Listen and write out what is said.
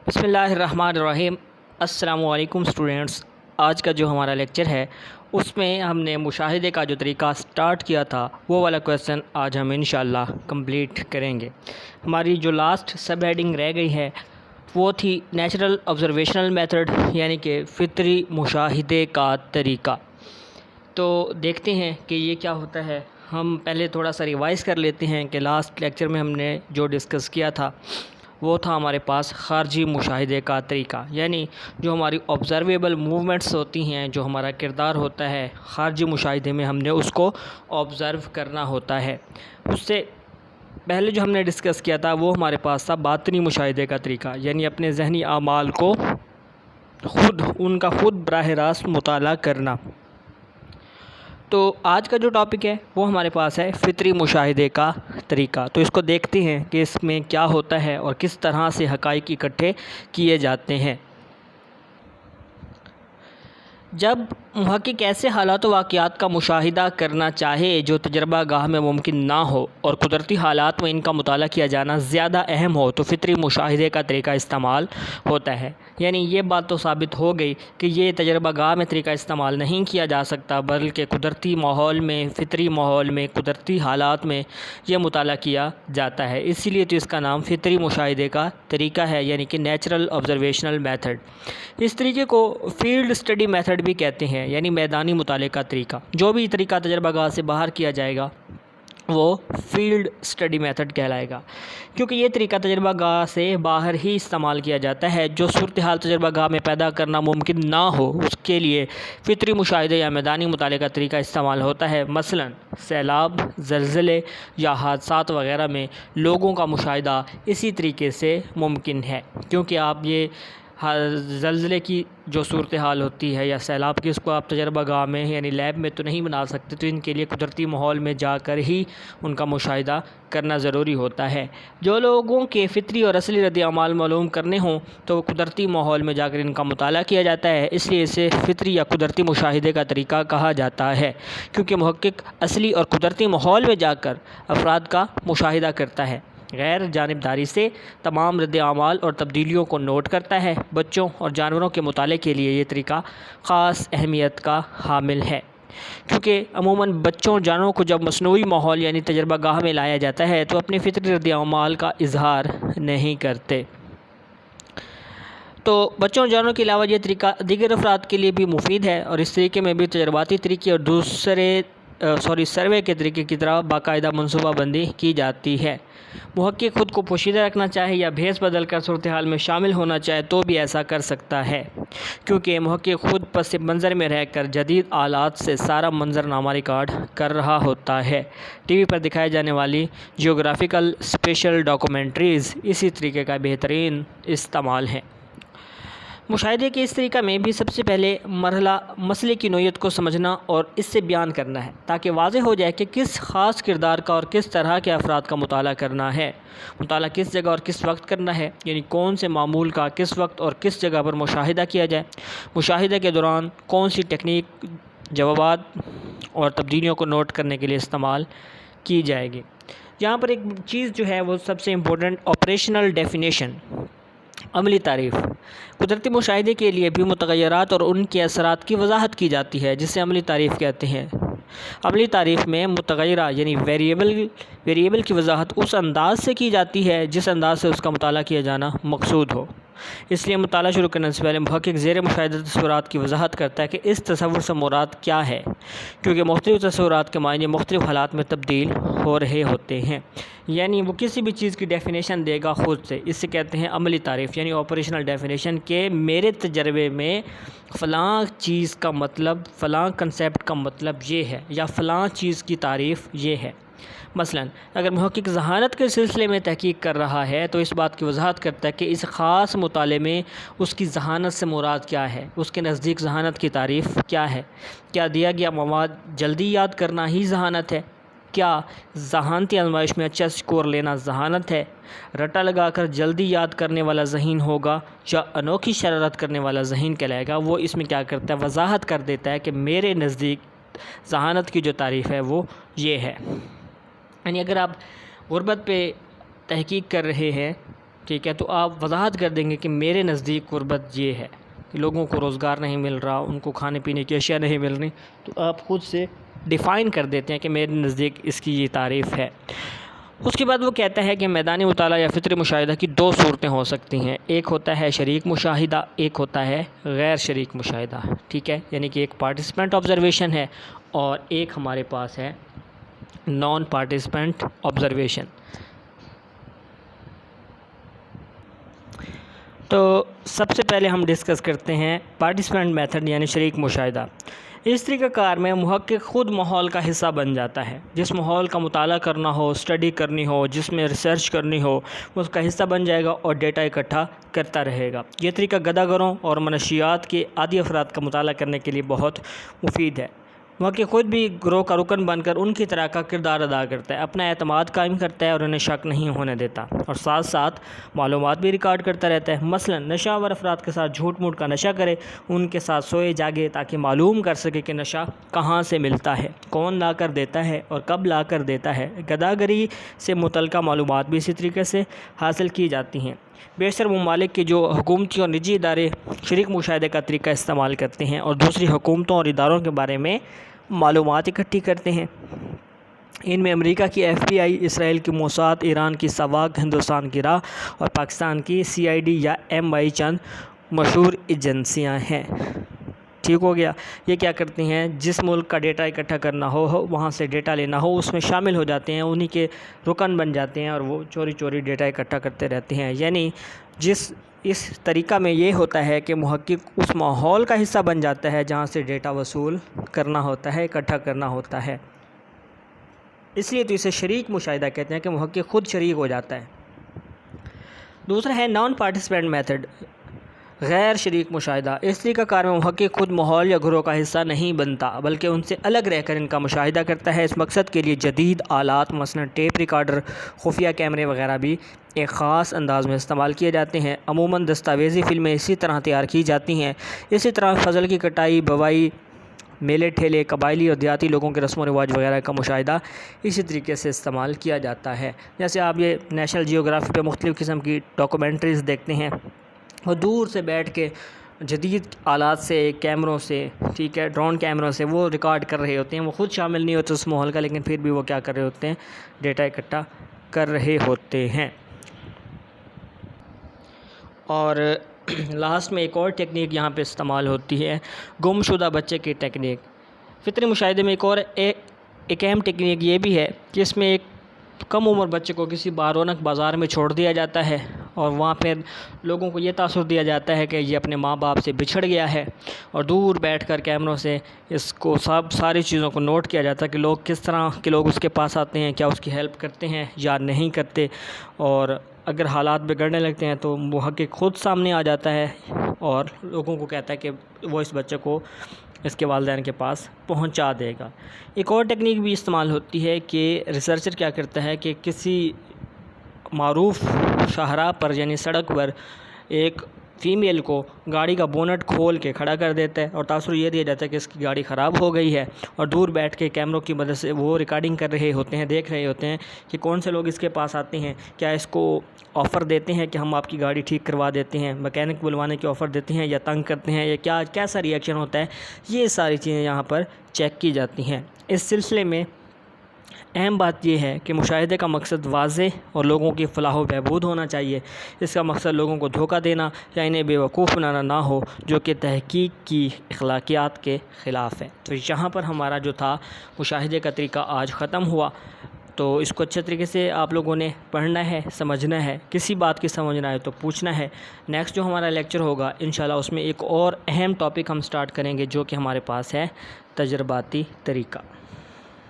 بسم اللہ الرحمن الرحیم۔ السلام علیکم اسٹوڈنٹس، آج کا جو ہمارا لیکچر ہے اس میں ہم نے مشاہدے کا جو طریقہ سٹارٹ کیا تھا وہ والا کویسچن آج ہم انشاءاللہ کمپلیٹ کریں گے۔ ہماری جو لاسٹ سب ہیڈنگ رہ گئی ہے وہ تھی نیچرل آبزرویشنل میتھڈ، یعنی کہ فطری مشاہدے کا طریقہ۔ تو دیکھتے ہیں کہ یہ کیا ہوتا ہے۔ ہم پہلے تھوڑا سا ریوائز کر لیتے ہیں کہ لاسٹ لیکچر میں ہم نے جو ڈسکس کیا تھا وہ تھا ہمارے پاس خارجی مشاہدے کا طریقہ، یعنی جو ہماری آبزرویبل موومنٹس ہوتی ہیں، جو ہمارا کردار ہوتا ہے خارجی مشاہدے میں ہم نے اس کو آبزرو کرنا ہوتا ہے۔ اس سے پہلے جو ہم نے ڈسکس کیا تھا وہ ہمارے پاس تھا باطنی مشاہدے کا طریقہ، یعنی اپنے ذہنی اعمال کو ان کا خود براہ راست مطالعہ کرنا۔ تو آج کا جو ٹاپک ہے وہ ہمارے پاس ہے فطری مشاہدے کا طریقہ۔ تو اس کو دیکھتے ہیں کہ اس میں کیا ہوتا ہے اور کس طرح سے حقائق اکٹھے کیے جاتے ہیں۔ جب محقق ایسے حالات و واقعات کا مشاہدہ کرنا چاہے جو تجربہ گاہ میں ممکن نہ ہو اور قدرتی حالات میں ان کا مطالعہ کیا جانا زیادہ اہم ہو تو فطری مشاہدے کا طریقہ استعمال ہوتا ہے۔ یعنی یہ بات تو ثابت ہو گئی کہ یہ تجربہ گاہ میں طریقہ استعمال نہیں کیا جا سکتا، بلکہ قدرتی ماحول میں، فطری ماحول میں، قدرتی حالات میں یہ مطالعہ کیا جاتا ہے۔ اسی لیے تو اس کا نام فطری مشاہدے کا طریقہ ہے، یعنی کہ نیچرل آبزرویشنل میتھڈ۔ اس طریقے کو فیلڈ اسٹڈی میتھڈ بھی کہتے ہیں، یعنی میدانی مطالعے کا طریقہ۔ جو بھی طریقہ تجربہ گاہ سے باہر کیا جائے گا وہ فیلڈ اسٹڈی میتھڈ کہلائے گا، کیونکہ یہ طریقہ تجربہ گاہ سے باہر ہی استعمال کیا جاتا ہے۔ جو صورتحال تجربہ گاہ میں پیدا کرنا ممکن نہ ہو اس کے لیے فطری مشاہدے یا میدانی مطالعے کا طریقہ استعمال ہوتا ہے۔ مثلا سیلاب، زلزلے یا حادثات وغیرہ میں لوگوں کا مشاہدہ اسی طریقے سے ممکن ہے، کیونکہ آپ یہ زلزلے کی جو صورتحال ہوتی ہے یا سیلاب کی، اس کو آپ تجربہ گاہ میں یعنی لیب میں تو نہیں بنا سکتے، تو ان کے لیے قدرتی ماحول میں جا کر ہی ان کا مشاہدہ کرنا ضروری ہوتا ہے۔ جو لوگوں کے فطری اور اصلی رد عمل معلوم کرنے ہوں تو قدرتی ماحول میں جا کر ان کا مطالعہ کیا جاتا ہے، اس لیے اسے فطری یا قدرتی مشاہدے کا طریقہ کہا جاتا ہے، کیونکہ محقق اصلی اور قدرتی ماحول میں جا کر افراد کا مشاہدہ کرتا ہے، غیر جانبداری سے تمام رد عمل اور تبدیلیوں کو نوٹ کرتا ہے۔ بچوں اور جانوروں کے مطالعے کے لیے یہ طریقہ خاص اہمیت کا حامل ہے، کیونکہ عموماً بچوں اور جانوروں کو جب مصنوعی ماحول یعنی تجربہ گاہ میں لایا جاتا ہے تو اپنے فطری رد عمل کا اظہار نہیں کرتے۔ تو بچوں اور جانوروں کے علاوہ یہ طریقہ دیگر افراد کے لیے بھی مفید ہے، اور اس طریقے میں بھی تجرباتی طریقے اور سروے کے طریقے کی طرح باقاعدہ منصوبہ بندی کی جاتی ہے۔ محقق خود کو پوشیدہ رکھنا چاہے یا بھیس بدل کر صورتحال میں شامل ہونا چاہے تو بھی ایسا کر سکتا ہے، کیونکہ محقق خود پس منظر میں رہ کر جدید آلات سے سارا منظرنامہ ریکارڈ کر رہا ہوتا ہے۔ ٹی وی پر دکھائے جانے والی جیوگرافیکل اسپیشل ڈاکومنٹریز اسی طریقے کا بہترین استعمال ہیں۔ مشاہدے کے اس طریقہ میں بھی سب سے پہلے مرحلہ مسئلے کی نوعیت کو سمجھنا اور اس سے بیان کرنا ہے، تاکہ واضح ہو جائے کہ کس خاص کردار کا اور کس طرح کے افراد کا مطالعہ کرنا ہے۔ مطالعہ کس جگہ اور کس وقت کرنا ہے، یعنی کون سے معمول کا کس وقت اور کس جگہ پر مشاہدہ کیا جائے۔ مشاہدے کے دوران کون سی ٹیکنیک جوابات اور تبدیلیوں کو نوٹ کرنے کے لیے استعمال کی جائے گی۔ یہاں پر ایک چیز جو ہے وہ سب سے امپورٹنٹ، آپریشنل ڈیفینیشن، عملی تعریف۔ قدرتی مشاہدے کے لیے بھی متغیرات اور ان کے اثرات کی وضاحت کی جاتی ہے، جسے عملی تعریف کہتے ہیں۔ عملی تعریف میں متغیرہ یعنی ویریبل کی وضاحت اس انداز سے کی جاتی ہے جس انداز سے اس کا مطالعہ کیا جانا مقصود ہو۔ اس لیے مطالعہ شروع کرنے سے پہلے محقق زیر مشاہدہ تصورات کی وضاحت کرتا ہے کہ اس تصور سے مراد کیا ہے، کیونکہ مختلف تصورات کے معنی مختلف حالات میں تبدیل ہو رہے ہوتے ہیں۔ یعنی وہ کسی بھی چیز کی ڈیفینیشن دے گا خود سے، اس سے کہتے ہیں عملی تعریف، یعنی آپریشنل ڈیفینیشن، کہ میرے تجربے میں فلاں چیز کا مطلب، فلاں کنسیپٹ کا مطلب یہ ہے، یا فلاں چیز کی تعریف یہ ہے۔ مثلا اگر محقق ذہانت کے سلسلے میں تحقیق کر رہا ہے تو اس بات کی وضاحت کرتا ہے کہ اس خاص مطالعے میں اس کی ذہانت سے مراد کیا ہے، اس کے نزدیک ذہانت کی تعریف کیا ہے۔ کیا دیا گیا مواد جلدی یاد کرنا ہی ذہانت ہے؟ کیا ذہانتی آزمائش میں اچھا اسکور لینا ذہانت ہے؟ رٹا لگا کر جلدی یاد کرنے والا ذہین ہوگا یا انوکھی شرارت کرنے والا ذہین کہلائے گا؟ وہ اس میں کیا کرتا ہے، وضاحت کر دیتا ہے کہ میرے نزدیک ذہانت کی جو تعریف ہے وہ یہ ہے۔ یعنی اگر آپ غربت پہ تحقیق کر رہے ہیں ٹھیک ہے، تو آپ وضاحت کر دیں گے کہ میرے نزدیک غربت یہ ہے کہ لوگوں کو روزگار نہیں مل رہا، ان کو کھانے پینے کی اشیاء نہیں مل رہی، تو آپ خود سے ڈیفائن کر دیتے ہیں کہ میرے نزدیک اس کی یہ تعریف ہے۔ اس کے بعد وہ کہتا ہے کہ میدانی مطالعہ یا فطری مشاہدہ کی دو صورتیں ہو سکتی ہیں، ایک ہوتا ہے شریک مشاہدہ، ایک ہوتا ہے غیر شریک مشاہدہ، ٹھیک ہے، یعنی کہ ایک پارٹیسپینٹ آبزرویشن ہے اور ایک ہمارے پاس ہے نان پارٹیسپینٹ آبزرویشن۔ تو سب سے پہلے ہم ڈسکس کرتے ہیں پارٹیسپینٹ میتھڈ یعنی شریک مشاہدہ۔ اس طریقہ کار میں محقق خود ماحول کا حصہ بن جاتا ہے، جس ماحول کا مطالعہ کرنا ہو، اسٹڈی کرنی ہو، جس میں ریسرچ کرنی ہو، اس کا حصہ بن جائے گا اور ڈیٹا اکٹھا کرتا رہے گا۔ یہ طریقہ گداگروں اور منشیات کے عادی افراد کا مطالعہ کرنے کے لیے بہت مفید ہے۔ محقق خود بھی گروہ کا رکن بن کر ان کی طرح کا کردار ادا کرتا ہے، اپنا اعتماد قائم کرتا ہے اور انہیں شک نہیں ہونے دیتا، اور ساتھ ساتھ معلومات بھی ریکارڈ کرتا رہتا ہے۔ مثلا نشہ آور افراد کے ساتھ جھوٹ موٹ کا نشہ کرے، ان کے ساتھ سوئے جاگے تاکہ معلوم کر سکے کہ نشہ کہاں سے ملتا ہے، کون لا کر دیتا ہے اور کب لا کر دیتا ہے۔ گداگری سے متعلقہ معلومات بھی اسی طریقے سے حاصل کی جاتی ہیں۔ بیشتر ممالک کے جو حکومتی اور نجی ادارے شریک مشاہدے کا طریقہ استعمال کرتے ہیں اور دوسری حکومتوں اور اداروں کے بارے میں معلومات اکٹھی کرتے ہیں۔ ان میں امریکہ کی FBI، اسرائیل کی موساد، ایران کی ساواک، ہندوستان کی راہ اور پاکستان کی CID یا MI چند مشہور ایجنسیاں ہیں۔ ٹھیک ہو گیا۔ یہ کیا کرتی ہیں، جس ملک کا ڈیٹا اکٹھا کرنا ہو وہاں سے ڈیٹا لینا ہو، اس میں شامل ہو جاتے ہیں، انہی کے رکن بن جاتے ہیں اور وہ چوری چوری ڈیٹا اکٹھا کرتے رہتے ہیں۔ یعنی اس طریقہ میں یہ ہوتا ہے کہ محقق اس ماحول کا حصہ بن جاتا ہے جہاں سے ڈیٹا وصول کرنا ہوتا ہے، اکٹھا کرنا ہوتا ہے، اس لیے تو اسے شریک مشاہدہ کہتے ہیں کہ محقق خود شریک ہو جاتا ہے۔ دوسرا ہے نان پارٹیسپینٹ میتھڈ، غیر شریک مشاہدہ۔ اس طریقہ کار میں محقق خود ماحول یا گروہ کا حصہ نہیں بنتا بلکہ ان سے الگ رہ کر ان کا مشاہدہ کرتا ہے۔ اس مقصد کے لیے جدید آلات مثلا ٹیپ ریکارڈر، خفیہ کیمرے وغیرہ بھی ایک خاص انداز میں استعمال کیے جاتے ہیں۔ عموماً دستاویزی فلمیں اسی طرح تیار کی جاتی ہیں۔ اسی طرح فصل کی کٹائی، بوائی، میلے ٹھیلے، قبائلی اور دیہاتی لوگوں کے رسم و رواج وغیرہ کا مشاہدہ اسی طریقے سے استعمال کیا جاتا ہے۔ جیسے آپ یہ نیشنل جیوگرافی پہ مختلف قسم کی ڈاکومنٹریز دیکھتے ہیں، وہ دور سے بیٹھ کے جدید آلات سے، کیمروں سے، ٹھیک ہے، ڈرون کیمروں سے وہ ریکارڈ کر رہے ہوتے ہیں۔ وہ خود شامل نہیں ہوتے اس ماحول کا، لیکن پھر بھی وہ کیا کر رہے ہوتے ہیں، ڈیٹا اکٹھا کر رہے ہوتے ہیں۔ اور لاسٹ میں ایک اور ٹیکنیک یہاں پہ استعمال ہوتی ہے، گم شدہ بچے کی ٹیکنیک۔ فطری مشاہدے میں ایک اہم ٹیکنیک یہ بھی ہے کہ اس میں ایک کم عمر بچے کو کسی بارونق بازار میں چھوڑ دیا جاتا ہے اور وہاں پہ لوگوں کو یہ تاثر دیا جاتا ہے کہ یہ اپنے ماں باپ سے بچھڑ گیا ہے، اور دور بیٹھ کر کیمروں سے اس کو ساری چیزوں کو نوٹ کیا جاتا ہے کہ لوگ کس طرح کے لوگ اس کے پاس آتے ہیں، کیا اس کی ہیلپ کرتے ہیں یا نہیں کرتے، اور اگر حالات بگڑنے لگتے ہیں تو محقق خود سامنے آ جاتا ہے اور لوگوں کو کہتا ہے کہ وہ اس بچے کو اس کے والدین کے پاس پہنچا دے گا۔ ایک اور ٹیکنیک بھی استعمال ہوتی ہے کہ ریسرچر کیا کرتا ہے کہ کسی معروف شاہراہ پر یعنی سڑک پر ایک فیمیل کو گاڑی کا بونٹ کھول کے کھڑا کر دیتا ہے اور تاثر یہ دیا جاتا ہے کہ اس کی گاڑی خراب ہو گئی ہے، اور دور بیٹھ کے کیمروں کی مدد سے وہ ریکارڈنگ کر رہے ہوتے ہیں، دیکھ رہے ہوتے ہیں کہ کون سے لوگ اس کے پاس آتے ہیں، کیا اس کو آفر دیتے ہیں کہ ہم آپ کی گاڑی ٹھیک کروا دیتے ہیں، میکینک بلوانے کی آفر دیتے ہیں یا تنگ کرتے ہیں، یا کیسا ریئیکشن ہوتا ہے، یہ ساری چیزیں یہاں پر چیک کی جاتی ہیں۔ اس سلسلے میں اہم بات یہ ہے کہ مشاہدے کا مقصد واضح اور لوگوں کی فلاح و بہبود ہونا چاہیے۔ اس کا مقصد لوگوں کو دھوکہ دینا یا انہیں بیوقوف بنانا نہ ہو، جو کہ تحقیق کی اخلاقیات کے خلاف ہے۔ تو یہاں پر ہمارا جو تھا مشاہدے کا طریقہ آج ختم ہوا، تو اس کو اچھے طریقے سے آپ لوگوں نے پڑھنا ہے، سمجھنا ہے، کسی بات کی سمجھنا ہے تو پوچھنا ہے۔ نیکسٹ جو ہمارا لیکچر ہوگا انشاءاللہ اس میں ایک اور اہم ٹاپک ہم سٹارٹ کریں گے جو کہ ہمارے پاس ہے تجرباتی طریقہ۔